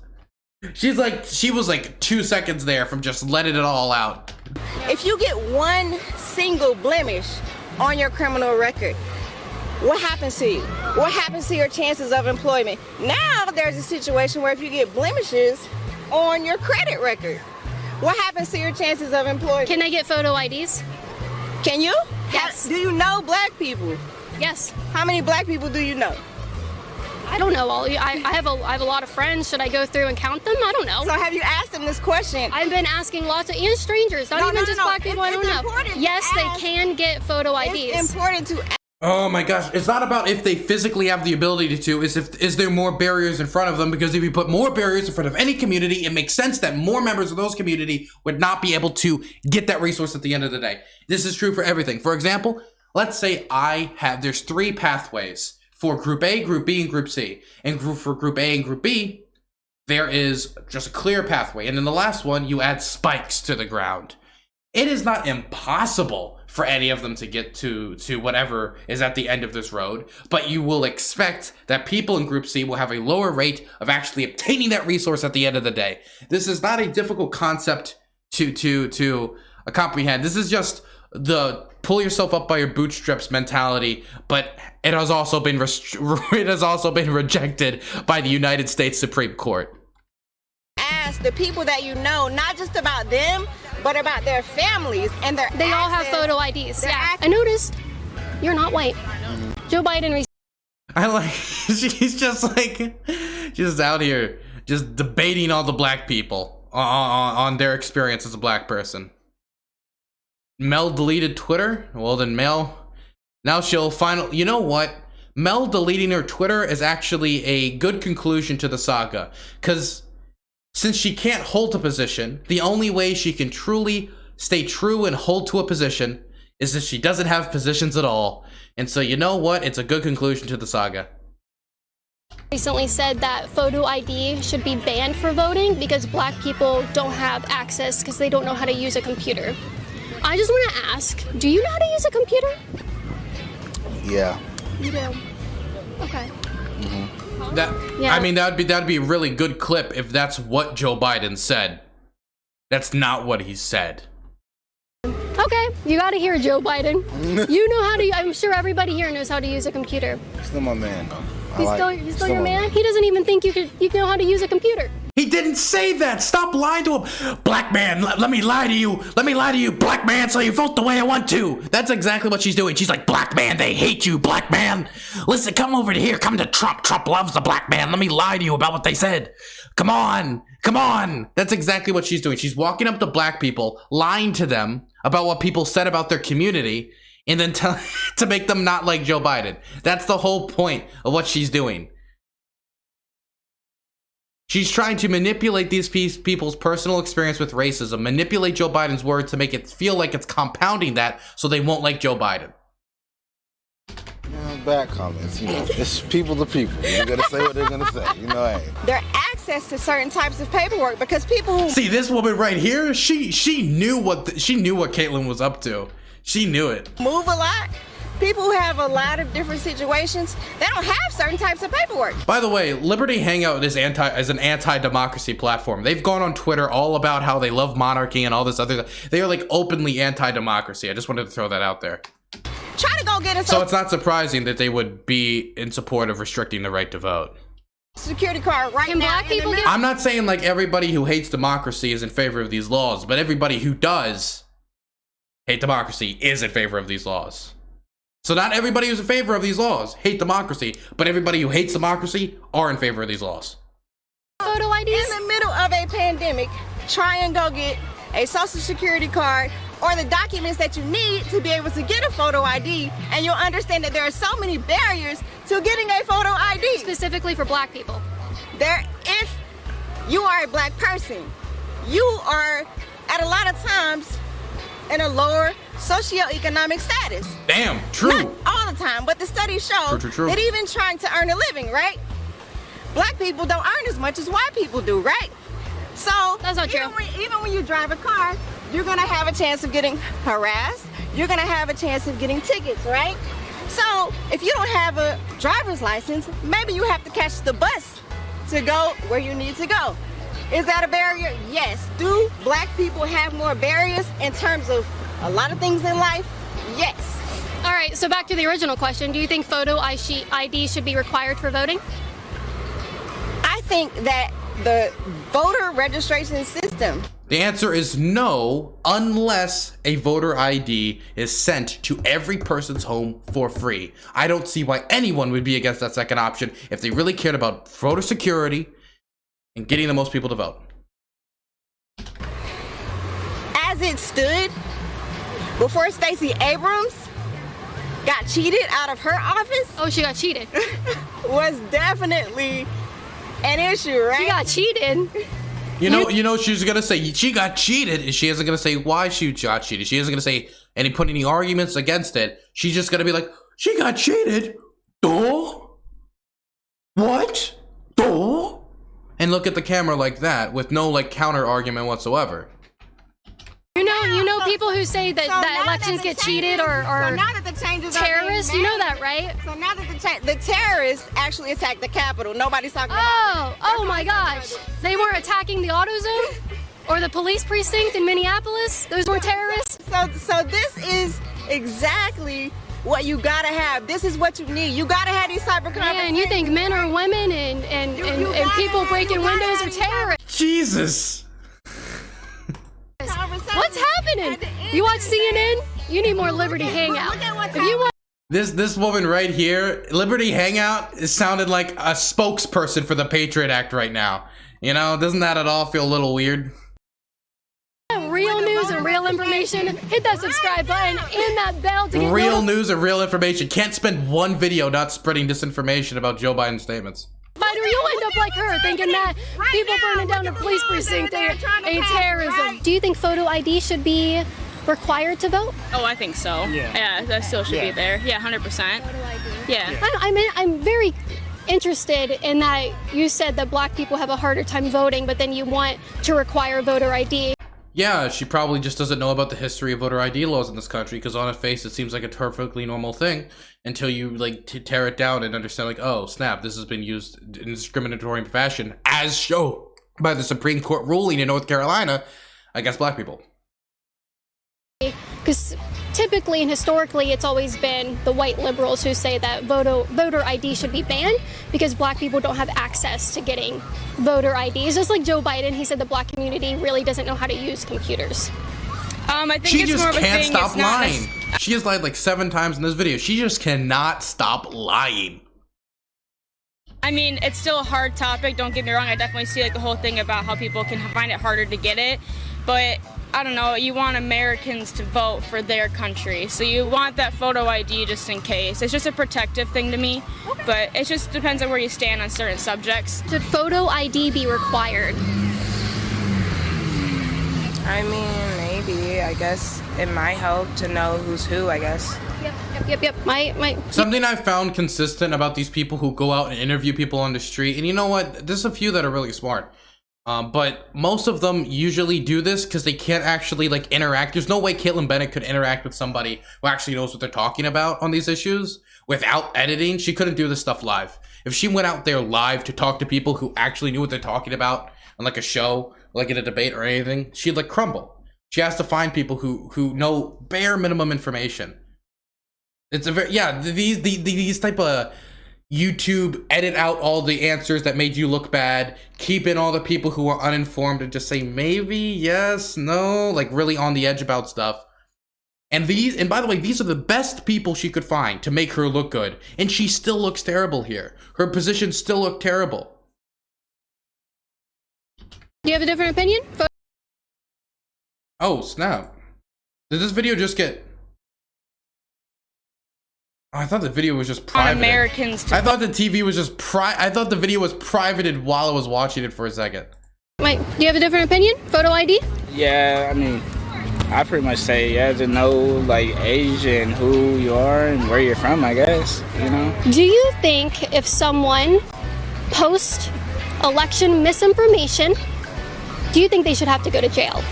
She was like 2 seconds there from just letting it all out. If you get one single blemish on your criminal record, what happens to you? What happens to your chances of employment? Now there's a situation where if you get blemishes on your credit record, what happens to your chances of employment? Can I get photo IDs? Can you? Yes. Do you know black people? Yes. How many black people do you know? I don't know. I have a lot of friends. Should I go through and count them? I don't know. So have you asked them this question? I've been asking lots of, and strangers, not even just black people I don't know. Yes, they can get photo IDs. It's important to Oh my gosh, it's not about if they physically have the ability to, is there more barriers in front of them? Because if you put more barriers in front of any community, it makes sense that more members of those community would not be able to get that resource at the end of the day. This is true for everything. For example, let's say there's 3 pathways for Group A, Group B, and Group C. And for Group A and Group B, there is just a clear pathway. And then the last one, you add spikes to the ground. It is not impossible for any of them to get to whatever is at the end of this road, but you will expect that people in Group C will have a lower rate of actually obtaining that resource at the end of the day. This is not a difficult concept to comprehend. This is just the pull yourself up by your bootstraps mentality, but it has also been rejected by the United States Supreme Court. Ask the people that you know, not just about them, but about their families and their They all have photo IDs. Yeah, I noticed you're not white. Joe Biden. I like, she's just like, just out here, just debating all the black people on their experience as a black person. Mel deleted Twitter? Well then Mel, now she'll finally, you know what? Mel deleting her Twitter is actually a good conclusion to the saga. Because since she can't hold a position, the only way she can truly stay true and hold to a position is if she doesn't have positions at all. And so you know what? It's a good conclusion to the saga. Recently said that photo ID should be banned for voting because black people don't have access because they don't know how to use a computer. I just want to ask, do you know how to use a computer? Yeah. You do. Okay. I mean, that'd be a really good clip if that's what Joe Biden said. That's not what he said. Okay, you gotta hear Joe Biden. You know how to, I'm sure everybody here knows how to use a computer. Still my man, though. He's still your man? He doesn't even think you know how to use a computer. He didn't say that. Stop lying to him. Black man, let me lie to you. Let me lie to you, black man, so you vote the way I want to. That's exactly what she's doing. She's like, black man, they hate you, black man. Listen, come over to here. Come to Trump. Trump loves the black man. Let me lie to you about what they said. Come on. Come on. That's exactly what she's doing. She's walking up to black people, lying to them about what people said about their community, and then to make them not like Joe Biden. That's the whole point of what she's doing. She's trying to manipulate these people's personal experience with racism, manipulate Joe Biden's words to make it feel like it's compounding that so they won't like Joe Biden. Bad comments, you know. It's people to people. They're gonna say what they're gonna say, you know. Hey. Their access to certain types of paperwork because people who see this woman right here, she knew what Kaitlin was up to. She knew it. Move a lot. People who have a lot of different situations, they don't have certain types of paperwork. By the way, Liberty Hangout is an anti-democracy platform. They've gone on Twitter all about how they love monarchy and all this other. They are like openly anti-democracy. I just wanted to throw that out there. Try to go get us. So it's not surprising that they would be in support of restricting the right to vote. Security card right now. Black people get. I'm not saying like everybody who hates democracy is in favor of these laws, but everybody who does hate democracy is in favor of these laws. So not everybody who's in favor of these laws hate democracy, but everybody who hates democracy are in favor of these laws. Photo IDs? In the middle of a pandemic, try and go get a social security card or the documents that you need to be able to get a photo ID, and you'll understand that there are so many barriers to getting a photo ID. Specifically for black people. If you are a black person, you are at a lot of times in a lower socioeconomic status. Damn, true. Not all the time, but the studies show true. that even trying to earn a living, right? Black people don't earn as much as white people do, right? So that's not true. Even when you drive a car, you're gonna have a chance of getting harassed. You're gonna have a chance of getting tickets, right? So if you don't have a driver's license, maybe you have to catch the bus to go where you need to go. Is that a barrier? Yes. Do black people have more barriers in terms of a lot of things in life? Yes. All right, so back to the original question. Do you think photo ID should be required for voting? I think that the voter registration system. The answer is no, unless a voter ID is sent to every person's home for free. I don't see why anyone would be against that second option if they really cared about voter security and getting the most people to vote. As it stood, before Stacey Abrams got cheated out of her office. Oh, she got cheated. Was definitely an issue, right? She got cheated. You know, she's gonna say she got cheated, and she isn't gonna say why she got cheated. She isn't gonna say put any arguments against it. She's just gonna be like, she got cheated. Duh. What? Duh. And look at the camera like that with no like counter argument whatsoever. You know people who say that elections get cheated or so now that the changes terrorists. You know that, right? So now that the terrorists actually attacked the Capitol, nobody's talking about. Oh my gosh! They were attacking the AutoZone or the police precinct in Minneapolis. Those were terrorists. So this is exactly what you gotta have. This is what you need. You gotta have these type of conversations. And you think men are women and people breaking windows are terrorists? Jesus. What's happening? You watch CNN? You need more Liberty Hangout. If you want This woman right here, Liberty Hangout, is sounded like a spokesperson for the Patriot Act right now. You know, doesn't that at all feel a little weird? real news and real information, hit that subscribe button and that bell to get real news and real information. Can't spend one video not spreading disinformation about Joe Biden's statements. Or you'll end up like her, thinking that people burning down a police precinct ain't terrorism. Do you think photo ID should be required to vote? Oh, I think so. Yeah, that still should be there. Yeah, 100%. Yeah. I'm very interested in that you said that black people have a harder time voting, but then you want to require voter ID. Yeah, she probably just doesn't know about the history of voter ID laws in this country, because on its face it seems like a perfectly normal thing until you like tear it down and understand like, oh snap, this has been used in discriminatory fashion as shown by the Supreme Court ruling in North Carolina against black people. Because typically and historically it's always been the white liberals who say that voter ID should be banned because black people don't have access to getting voter IDs. Just like Joe Biden, he said the black community really doesn't know how to use computers. I think she it's just more of a can't thing. stop lying. She has lied like 7 times in this video. She just cannot stop lying. I mean, it's still a hard topic, don't get me wrong. I definitely see like the whole thing about how people can find it harder to get it, but I don't know, you want Americans to vote for their country, so you want that photo ID just in case. It's just a protective thing to me, but it just depends on where you stand on certain subjects. Should photo ID be required? I mean, maybe. I guess it might help to know who's who, I guess. Yep. Something I found consistent about these people who go out and interview people on the street, and you know what? There's a few that are really smart. But most of them usually do this because they can't actually like interact. There's no way Kaitlin Bennett could interact with somebody who actually knows what they're talking about on these issues without editing. She couldn't do this stuff live. If she went out there live to talk to people who actually knew what they're talking about on like a show, like in a debate or anything, she'd like crumble. She has to find people who know bare minimum information. It's a very, yeah, these type of YouTube edit out all the answers that made you look bad, keep in all the people who are uninformed and just say maybe, yes, no, like really on the edge about stuff. And by the way, these are the best people she could find to make her look good. And she still looks terrible here. Her positions still look terrible. Do you have a different opinion? Oh, snap. Did this video just get... Oh, I thought the video was just private. I thought the TV was just I thought the video was privated while I was watching it for a second. Mike, do you have a different opinion? Photo ID? Yeah, I mean, I pretty much say you have to know like age and who you are and where you're from, I guess, you know? Do you think if someone posts election misinformation, do you think they should have to go to jail?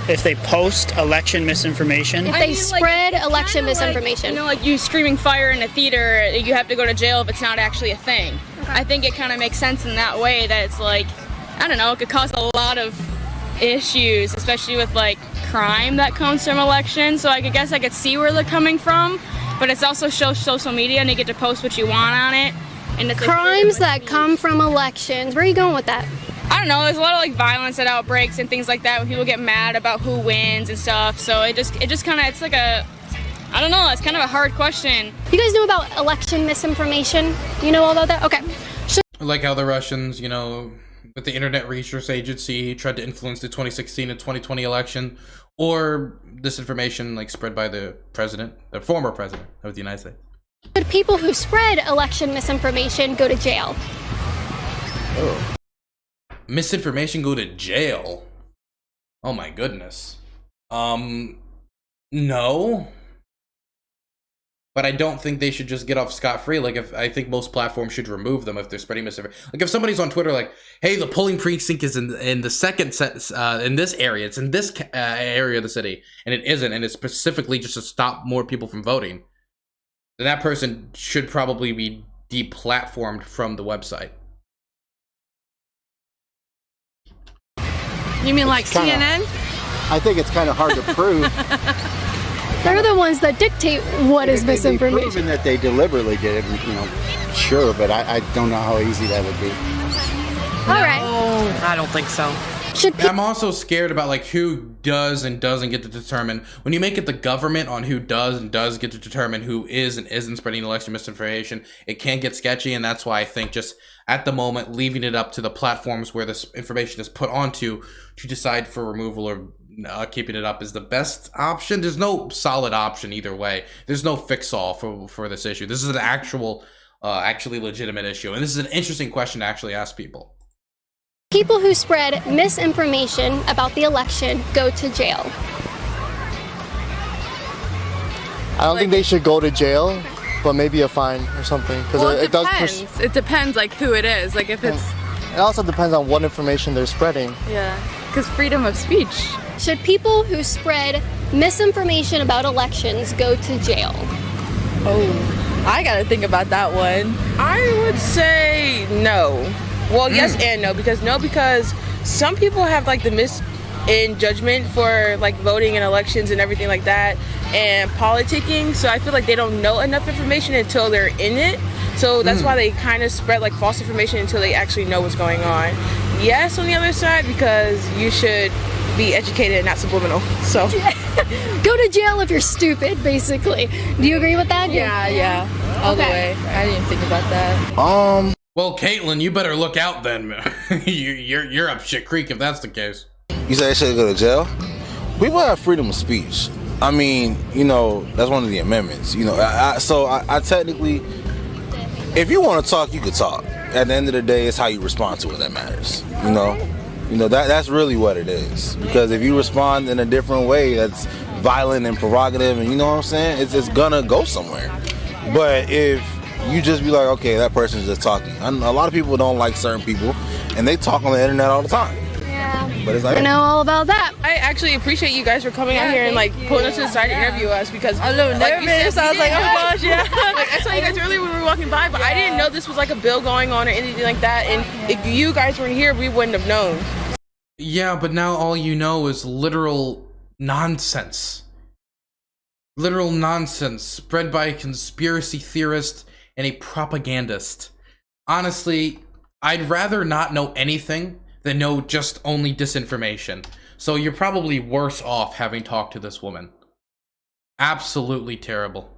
If they post election misinformation? If they spread election misinformation. You know, like you screaming fire in a theater, you have to go to jail if it's not actually a thing. Okay. I think it kind of makes sense in that way that it's like, I don't know, it could cause a lot of issues, especially with like crime that comes from elections. So I guess I could see where they're coming from, but it's also social media and you get to post what you want on it. And it's crimes that come from elections. Where are you going with that? I don't know, there's a lot of like violence that outbreaks and things like that when people get mad about who wins and stuff. So it just kind of, it's like a, I don't know, it's kind of a hard question. You guys know about election misinformation? You know all about that? Okay. Like how the Russians, you know, with the Internet Research Agency tried to influence the 2016 and 2020 election, or disinformation like spread by the former president of the United States. Should people who spread election misinformation go to jail? Oh. Misinformation go to jail? Oh my goodness. No. But I don't think they should just get off scot-free. Like, I think most platforms should remove them if they're spreading misinformation. Like, if somebody's on Twitter like, hey, the polling precinct is in the second set, in this area, it's in this area of the city, and it isn't, and it's specifically just to stop more people from voting, then that person should probably be deplatformed from the website. You mean like CNN? I think it's kind of hard to prove. They're the ones that dictate what is misinformation. Proven that they deliberately did it, you know, sure, but I don't know how easy that would be. All right. I don't think so. I'm also scared about like who does and doesn't get to determine. When you make it the government on who does and does get to determine who is and isn't spreading election misinformation, it can get sketchy, and that's why I think just at the moment leaving it up to the platforms where this information is put onto to decide for removal or keeping it up is the best option. There's no solid option either way. There's no fix-all for this issue. This is an actually legitimate issue, and this is an interesting question to actually ask people. People who spread misinformation about the election go to jail. I don't think they should go to jail, but maybe a fine or something. Well, it depends. It depends, like, who it is. Like, if it's... It also depends on what information they're spreading. Yeah, because freedom of speech. Should people who spread misinformation about elections go to jail? Oh, I gotta think about that one. I would say no. Well, yes and no, because some people have like the in judgment for like voting in elections and everything like that and politicking, so I feel like they don't know enough information until they're in it, so that's why they kind of spread like false information until they actually know what's going on. Yes, on the other side, because you should be educated and not subliminal. So go to jail if you're stupid, basically. Do you agree with that? Yeah, all the way. I didn't think about that. Well, Kaitlin, you better look out then. you're up shit creek if that's the case. You say they should go to jail? People have freedom of speech. I mean, you know, that's one of the amendments. You know, I technically, if you want to talk, you could talk. At the end of the day, it's how you respond to it that matters. You know that's really what it is. Because if you respond in a different way, that's violent and provocative, and you know what I'm saying, it's gonna go somewhere. But if you just be like, okay, that person's just talking. A lot of people don't like certain people, and they talk on the internet all the time. Yeah. But it's like, I know all about that. I actually appreciate you guys for coming out here and like pulling us to the side to interview us, because I'm a little nervous. I was like, oh my gosh, yeah. Like, I saw you guys earlier when we were walking by, but I didn't know this was like a bill going on or anything like that. And if you guys weren't here, we wouldn't have known. Yeah, but now all you know is literal nonsense. Literal nonsense spread by a conspiracy theorist and a propagandist. Honestly, I'd rather not know anything than know just only disinformation. So you're probably worse off having talked to this woman. Absolutely terrible.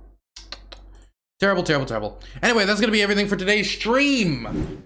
Terrible, terrible, terrible. Anyway, that's gonna be everything for today's stream.